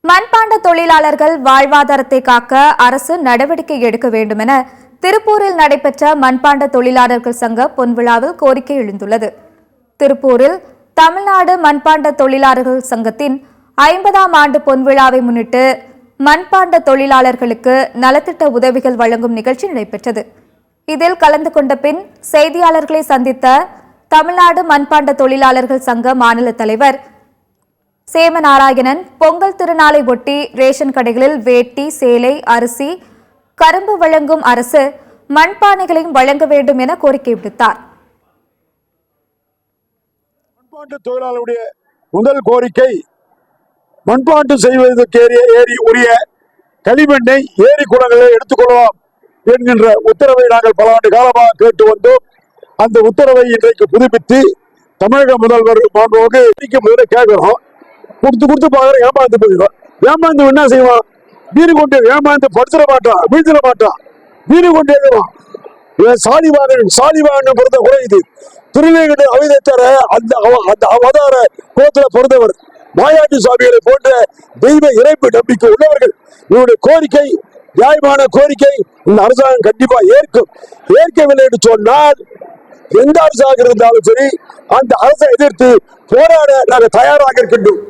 மண்பாண்ட தொழிலாளர்கள் வாழ்வாதாரத்தை காக்க அரசு நடவடிக்கை எடுக்க வேண்டும் என திருப்பூரில் நடைபெற்ற மண்பாண்ட தொழிலாளர்கள் சங்க பொன்விழாவில் கோரிக்கை எழுந்துள்ளது. திருப்பூரில் தமிழ்நாடு மண்பாண்ட தொழிலாளர்கள் சங்கத்தின் 50ஆம் ஆண்டு பொன்விழாவை முன்னிட்டு மண்பாண்ட தொழிலாளர்களுக்கு நலத்திட்ட உதவிகள் வழங்கும் நிகழ்ச்சி நடைபெற்றது. இதில் கலந்து கொண்ட பின் செய்தியாளர்களை சந்தித்த தமிழ்நாடு மண்பாண்ட தொழிலாளர்கள் சங்க மாநில தலைவர் சேமநாராயணன், பொங்கல் திருநாளை ஒட்டி ரேஷன் கடைகளில் வேட்டி, சேலை, அரிசி, கரும்பு வழங்கும் அரசு மண்பானைகளையும் வழங்க வேண்டும் என கோரிக்கை விடுத்தார். மண்பாண்ட தொழிலாளருடைய முதல் கோரிக்கை, மண்பாண்டு செய்வதற்கு உரிய களிமண்ணை ஏரி குளங்களில் எடுத்துக்கொள்ளலாம் என்கின்ற உத்தரவை நாங்கள் பல ஆண்டு காலமாக கேட்டு வந்தோம். அந்த உத்தரவை இன்றைக்கு புதுப்பித்து தமிழக முதல்வர் முதல்ல கேட்கிறோம். கொடுத்து பாக்குற ஏமாந்து போயிடும். ஏமாந்து என்ன செய்வான்? வீடு கொண்டு ஏமாந்து படுத்துட மாட்டான், வீழ்த்திட மாட்டான், வீடு கொண்டு எழுவான். சாலிவாகன் பொறுத்த குறை இது. திருவேங்கட அவிதத்தர அந்த அவதார கோத்திர பிறந்தவர் மாயாண்டி சுவாமிகளை போன்ற தெய்வ இறைப்பு நம்பிக்கை உள்ளவர்கள். இவருடைய கோரிக்கை நியாயமான கோரிக்கை. இந்த அரசாங்கம் கண்டிப்பா ஏற்கவில்லை என்று சொன்னால் எந்த அரசாங்கம் இருந்தாலும் சரி அந்த அரசை எதிர்த்து போராட நாங்கள் தயாராக இருக்கின்றோம்.